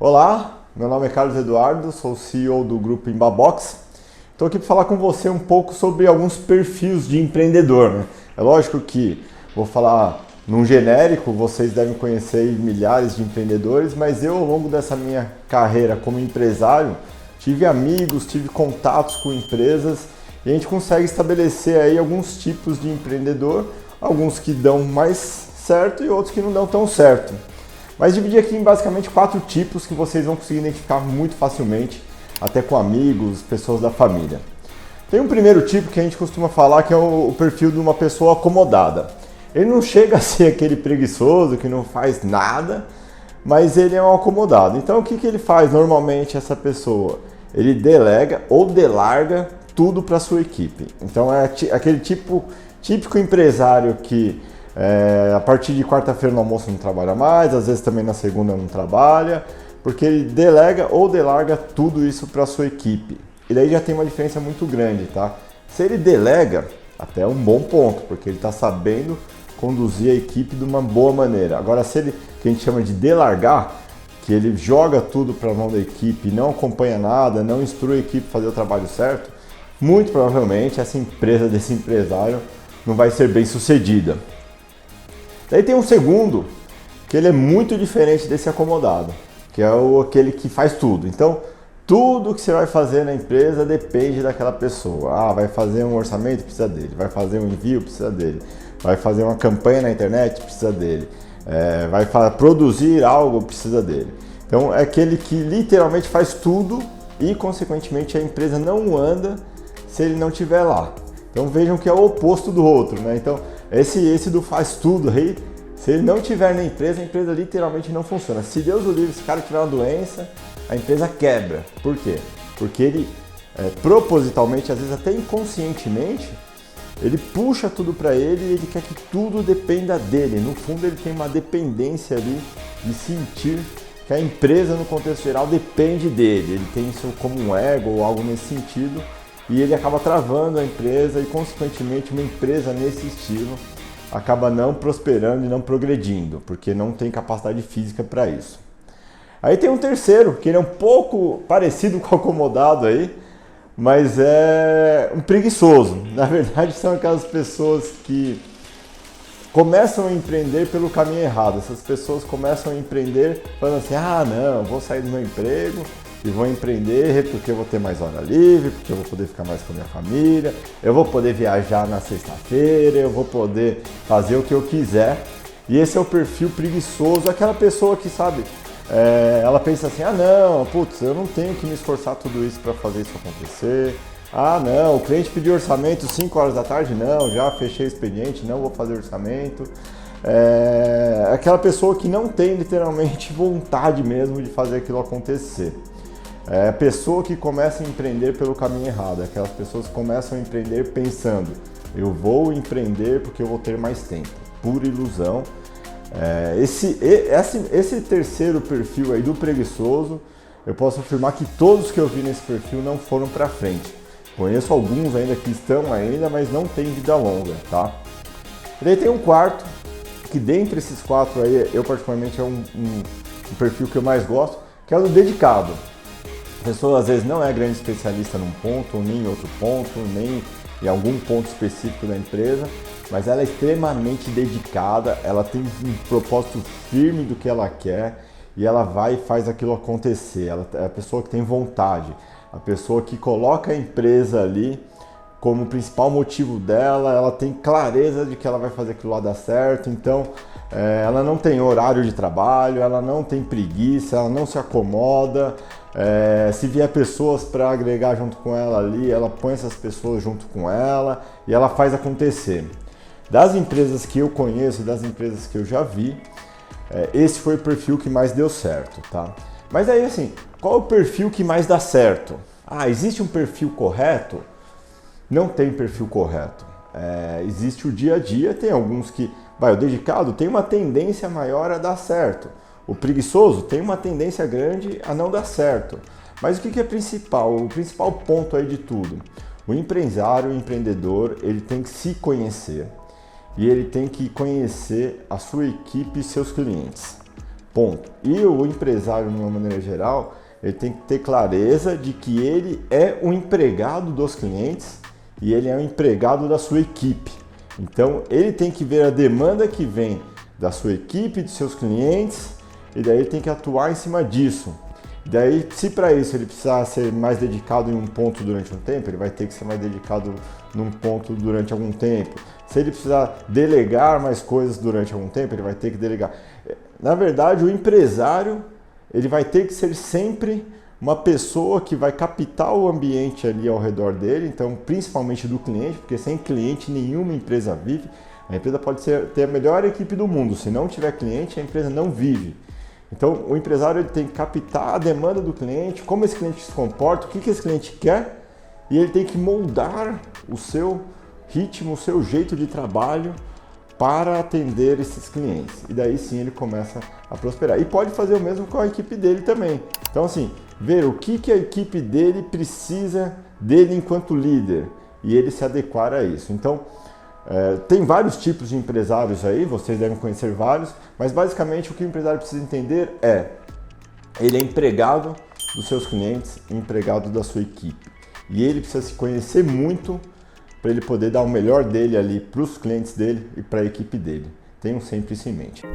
Olá, meu nome é Carlos Eduardo, sou CEO do grupo Imbabox. Estou aqui para falar com você um pouco sobre alguns perfis de empreendedor, né? É lógico que vou falar num genérico, vocês devem conhecer milhares de empreendedores, mas eu, ao longo dessa minha carreira como empresário, tive amigos, tive contatos com empresas e a gente consegue estabelecer aí alguns tipos de empreendedor, alguns que dão mais certo e outros que não dão tão certo. Mas dividi aqui em basicamente 4 tipos que vocês vão conseguir identificar muito facilmente, até com amigos, pessoas da família. Tem um primeiro tipo que a gente costuma falar que é o perfil de uma pessoa acomodada. Ele não chega a ser aquele preguiçoso que não faz nada, mas ele é um acomodado. Então o que ele faz normalmente essa pessoa? Ele delega ou delarga tudo para sua equipe. Então é aquele típico empresário que a partir de quarta-feira no almoço não trabalha mais, às vezes também na segunda não trabalha, porque ele delega ou delarga tudo isso para a sua equipe. E daí já tem uma diferença muito grande, tá? Se ele delega, até é um bom ponto, porque ele está sabendo conduzir a equipe de uma boa maneira. Agora, se ele, que a gente chama de delargar, que ele joga tudo para a mão da equipe, não acompanha nada, não instrui a equipe a fazer o trabalho certo, muito provavelmente essa empresa desse empresário não vai ser bem sucedida. Daí tem um segundo, que ele é muito diferente desse acomodado, que é aquele que faz tudo. Então, tudo que você vai fazer na empresa depende daquela pessoa. Vai fazer um orçamento, precisa dele. Vai fazer um envio, precisa dele. Vai fazer uma campanha na internet, precisa dele. Vai produzir algo, precisa dele. Então, é aquele que literalmente faz tudo e, consequentemente, a empresa não anda se ele não estiver lá. Então, vejam que é o oposto do outro, né? Então, esse do faz tudo aí, se ele não estiver na empresa, a empresa literalmente não funciona. Se Deus o livre, se o cara tiver uma doença, a empresa quebra. Por quê? Porque ele, propositalmente, às vezes até inconscientemente, ele puxa tudo para ele e ele quer que tudo dependa dele. No fundo, ele tem uma dependência ali de sentir que a empresa, no contexto geral, depende dele. Ele tem isso como um ego ou algo nesse sentido e ele acaba travando a empresa e, consequentemente, uma empresa nesse estilo acaba não prosperando e não progredindo, porque não tem capacidade física para isso. Aí tem um terceiro, que ele é um pouco parecido com o acomodado aí, mas é um preguiçoso. Na verdade, são aquelas pessoas que começam a empreender pelo caminho errado. Essas pessoas começam a empreender falando assim, não, vou sair do meu emprego e vou empreender porque eu vou ter mais hora livre, porque eu vou poder ficar mais com a minha família, eu vou poder viajar na sexta-feira, eu vou poder fazer o que eu quiser. E esse é o perfil preguiçoso, aquela pessoa que, sabe, ela pensa assim, eu não tenho que me esforçar tudo isso para fazer isso acontecer. Não, o cliente pediu orçamento 5 horas da tarde, não, já fechei o expediente, não vou fazer orçamento. Aquela pessoa que não tem literalmente vontade mesmo de fazer aquilo acontecer. É a pessoa que começa a empreender pelo caminho errado, aquelas pessoas que começam a empreender pensando, eu vou empreender porque eu vou ter mais tempo, pura ilusão. Esse terceiro perfil aí do preguiçoso, eu posso afirmar que todos que eu vi nesse perfil não foram para frente. Conheço alguns ainda que estão ainda, mas não tem vida longa, tá? E daí tem um quarto, que dentre esses 4 aí, eu particularmente é um perfil que eu mais gosto, que é o do dedicado. A pessoa às vezes não é grande especialista num ponto, nem em outro ponto, nem em algum ponto específico da empresa, mas ela é extremamente dedicada, ela tem um propósito firme do que ela quer e ela vai e faz aquilo acontecer. Ela é a pessoa que tem vontade, a pessoa que coloca a empresa ali como principal motivo dela, ela tem clareza de que ela vai fazer aquilo lá dar certo, então ela não tem horário de trabalho, ela não tem preguiça, ela não se acomoda. Se vier pessoas para agregar junto com ela ali, ela põe essas pessoas junto com ela e ela faz acontecer. Das empresas que eu conheço, das empresas que eu já vi, esse foi o perfil que mais deu certo, tá? Mas aí assim, qual é o perfil que mais dá certo? Existe um perfil correto? Não tem perfil correto. Existe o dia a dia, tem alguns que, o dedicado tem uma tendência maior a dar certo. O preguiçoso tem uma tendência grande a não dar certo. Mas o que é principal? O principal ponto aí de tudo. O empresário, o empreendedor, ele tem que se conhecer e ele tem que conhecer a sua equipe e seus clientes. ponto. E o empresário, de uma maneira geral, ele tem que ter clareza de que ele é o empregado dos clientes e ele é o empregado da sua equipe. Então, ele tem que ver a demanda que vem da sua equipe, dos seus clientes, e daí ele tem que atuar em cima disso. Daí, se para isso ele precisar ser mais dedicado em um ponto durante um tempo, ele vai ter que ser mais dedicado num ponto durante algum tempo. Se ele precisar delegar mais coisas durante algum tempo, ele vai ter que delegar. Na verdade, o empresário, ele vai ter que ser sempre uma pessoa que vai captar o ambiente ali ao redor dele, então principalmente do cliente, porque sem cliente nenhuma empresa vive. A empresa pode ter a melhor equipe do mundo, se não tiver cliente, a empresa não vive. Então o empresário ele tem que captar a demanda do cliente, como esse cliente se comporta, o que esse cliente quer, e ele tem que moldar o seu ritmo, o seu jeito de trabalho para atender esses clientes. E daí sim ele começa a prosperar. E pode fazer o mesmo com a equipe dele também. Então assim, ver o que a equipe dele precisa dele enquanto líder e ele se adequar a isso. Então, tem vários tipos de empresários aí, vocês devem conhecer vários, mas basicamente o que o empresário precisa entender é, ele é empregado dos seus clientes, empregado da sua equipe. E ele precisa se conhecer muito para ele poder dar o melhor dele ali para os clientes dele e para a equipe dele. Tenham sempre isso em mente.